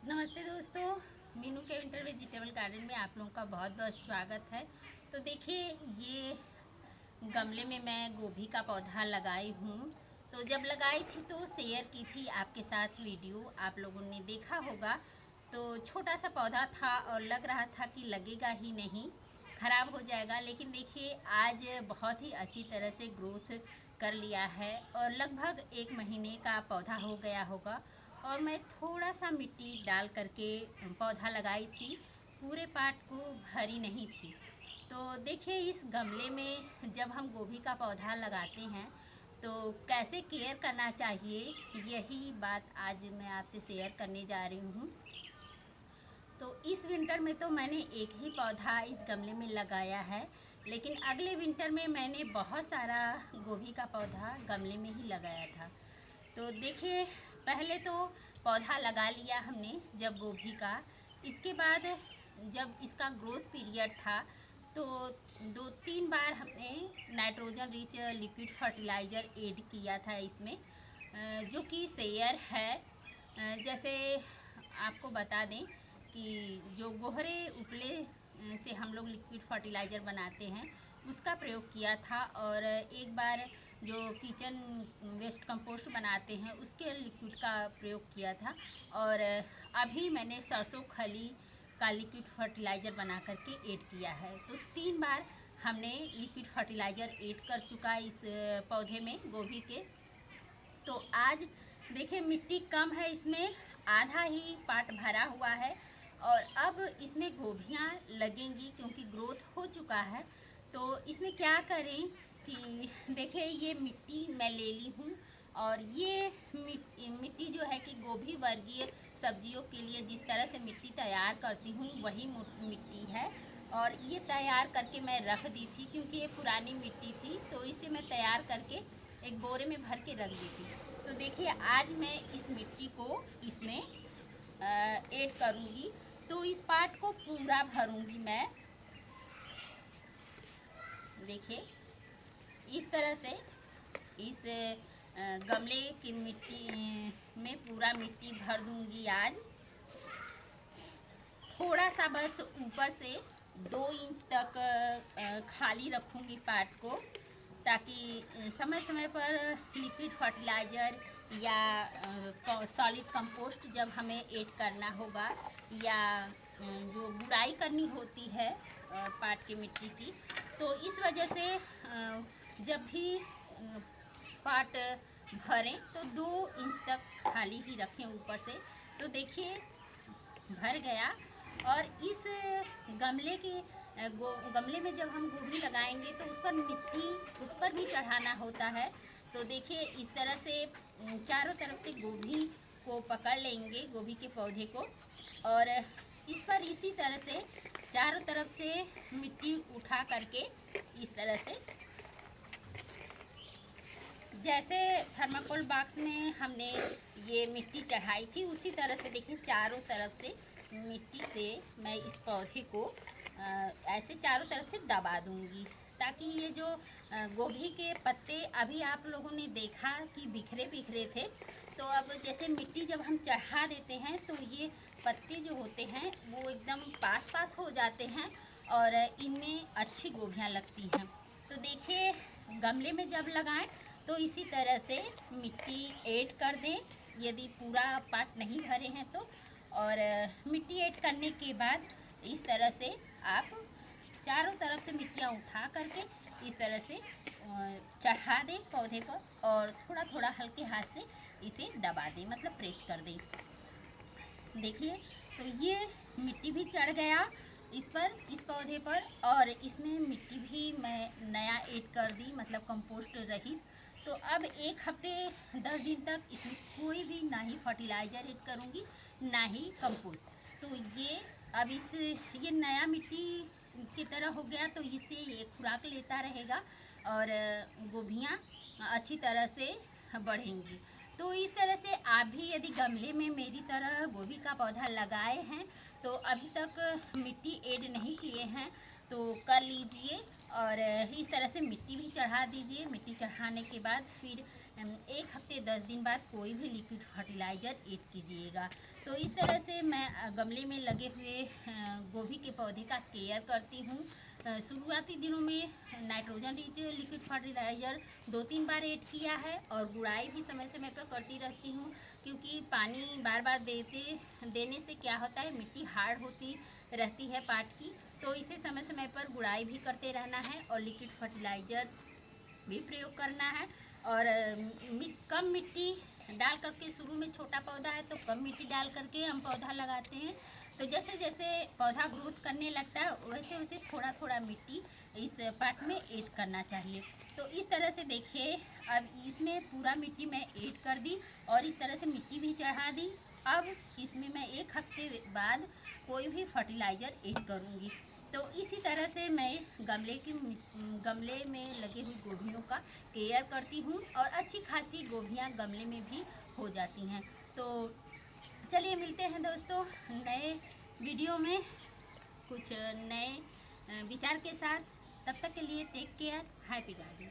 नमस्ते दोस्तों, मीनू के विंटर वेजिटेबल गार्डन में आप लोगों का बहुत बहुत स्वागत है। तो देखिए, ये गमले में मैं गोभी का पौधा लगाई हूँ। तो जब लगाई थी तो शेयर की थी आपके साथ वीडियो, आप लोगों ने देखा होगा। तो छोटा सा पौधा था और लग रहा था कि लगेगा ही नहीं, ख़राब हो जाएगा। लेकिन देखिए, आज बहुत ही अच्छी तरह से ग्रोथ कर लिया है और लगभग 1 महीने का पौधा हो गया होगा। और मैं थोड़ा सा मिट्टी डाल करके पौधा लगाई थी, पूरे पार्ट को भरी नहीं थी। तो देखिए, इस गमले में जब हम गोभी का पौधा लगाते हैं तो कैसे केयर करना चाहिए, यही बात आज मैं आपसे शेयर करने जा रही हूँ। तो इस विंटर में तो मैंने एक ही पौधा इस गमले में लगाया है, लेकिन अगले विंटर में मैंने बहुत सारा गोभी का पौधा गमले में ही लगाया था। तो देखिए, पहले तो पौधा लगा लिया हमने जब गोभी का। इसके बाद जब इसका ग्रोथ पीरियड था तो 2-3 बार हमने nitrogen rich liquid fertiliser add किया था इसमें, जो कि शेयर है। जैसे आपको बता दें कि जो गोहरे उपले से हम लोग लिक्विड फर्टिलाइज़र बनाते हैं उसका प्रयोग किया था, और एक बार जो किचन वेस्ट कंपोस्ट बनाते हैं उसके लिक्विड का प्रयोग किया था। और अभी मैंने सरसों खली का लिक्विड फर्टिलाइज़र बना करके ऐड किया है। तो 3 बार हमने लिक्विड फर्टिलाइज़र ऐड कर चुका इस पौधे में, गोभी के। तो आज देखिए, मिट्टी कम है इसमें, आधा ही पार्ट भरा हुआ है और अब इसमें गोभियाँ लगेंगी क्योंकि ग्रोथ हो चुका है। तो इसमें क्या करें कि देखिए, ये मिट्टी मैं ले ली हूँ और ये मिट्टी जो है कि गोभी वर्गीय सब्जियों के लिए जिस तरह से मिट्टी तैयार करती हूँ वही मिट्टी है। और ये तैयार करके मैं रख दी थी क्योंकि ये पुरानी मिट्टी थी, तो इसे मैं तैयार करके एक बोरे में भर के रख दी थी। तो देखिए, आज मैं इस मिट्टी को इसमें ऐड करूँगी। तो इस पार्ट को पूरा भरूँगी मैं। देखिए, इस तरह से इस गमले की मिट्टी में पूरा मिट्टी भर दूँगी आज। थोड़ा सा बस ऊपर से 2 इंच तक खाली रखूँगी पार्ट को, ताकि समय समय पर लिक्विड फर्टिलाइज़र या सॉलिड कंपोस्ट जब हमें ऐड करना होगा या जो गुड़ाई करनी होती है पार्ट की मिट्टी की, तो इस वजह से जब भी पार्ट भरें तो 2 इंच तक खाली ही रखें ऊपर से। तो देखिए, भर गया। और इस गमले में जब हम गोभी लगाएंगे तो उस पर मिट्टी उस पर भी चढ़ाना होता है। तो देखिए, इस तरह से चारों तरफ से गोभी को पकड़ लेंगे, गोभी के पौधे को, और इस पर इसी तरह से चारों तरफ से मिट्टी उठा करके इस तरह से, जैसे थर्माकोल बॉक्स में हमने ये मिट्टी चढ़ाई थी उसी तरह से देखिए चारों तरफ से मिट्टी से मैं इस पौधे को ऐसे चारों तरफ से दबा दूंगी, ताकि ये जो गोभी के पत्ते अभी आप लोगों ने देखा कि बिखरे बिखरे थे, तो अब जैसे मिट्टी जब हम चढ़ा देते हैं तो ये पत्ते जो होते हैं वो एकदम पास पास हो जाते हैं और इनमें अच्छी गोभियाँ लगती हैं। तो देखिए, गमले में जब लगाएं तो इसी तरह से मिट्टी ऐड कर दें यदि पूरा पार्ट नहीं भरे हैं तो। और मिट्टी ऐड करने के बाद इस तरह से आप चारों तरफ से मिट्टियाँ उठा करके इस तरह से चढ़ा दें पौधे पर और थोड़ा थोड़ा हल्के हाथ से इसे दबा दें, मतलब प्रेस कर दें। देखिए, तो ये मिट्टी भी चढ़ गया इस पौधे पर, और इसमें मिट्टी भी मैं नया ऐड कर दी, मतलब कंपोस्ट रही। तो अब 1 हफ्ते 10 दिन तक इसमें कोई भी ना ही फर्टिलाइज़र ऐड करूँगी ना ही कंपोस्ट। तो ये अब ये नया मिट्टी की तरह हो गया, तो इससे ये खुराक लेता रहेगा और गोभियाँ अच्छी तरह से बढ़ेंगी। तो इस तरह से आप भी यदि गमले में मेरी तरह गोभी का पौधा लगाए हैं तो अभी तक मिट्टी ऐड नहीं किए हैं तो कर लीजिए, और इस तरह से मिट्टी भी चढ़ा दीजिए। मिट्टी चढ़ाने के बाद फिर 1 हफ्ते 10 दिन बाद कोई भी लिक्विड फर्टिलाइज़र ऐड कीजिएगा। तो इस तरह से मैं गमले में लगे हुए गोभी के पौधे का केयर करती हूँ। शुरुआती दिनों में नाइट्रोजन रिच लिक्विड फर्टिलाइज़र 2-3 बार ऐड किया है और गुड़ाई भी समय समय पर करती रहती हूँ, क्योंकि पानी बार बार देने से क्या होता है, मिट्टी हार्ड होती रहती है पाट की। तो इसे समय समय पर गुड़ाई भी करते रहना है और लिक्विड फर्टिलाइज़र भी प्रयोग करना है। और कम मिट्टी डाल करके, शुरू में छोटा पौधा है तो कम मिट्टी डाल करके हम पौधा लगाते हैं। तो जैसे जैसे पौधा ग्रोथ करने लगता है वैसे वैसे थोड़ा थोड़ा मिट्टी इस पार्ट में ऐड करना चाहिए। तो इस तरह से देखिए, अब इसमें पूरा मिट्टी मैं ऐड कर दी और इस तरह से मिट्टी भी चढ़ा दी। अब इसमें मैं 1 हफ्ते बाद कोई भी फर्टिलाइज़र ऐड करूँगी। तो इसी तरह से मैं गमले में लगे हुई गोभियों का केयर करती हूँ और अच्छी खासी गोभियाँ गमले में भी हो जाती हैं। तो चलिए मिलते हैं दोस्तों नए वीडियो में कुछ नए विचार के साथ। तब तक के लिए टेक केयर, हैप्पी गार्डनिंग।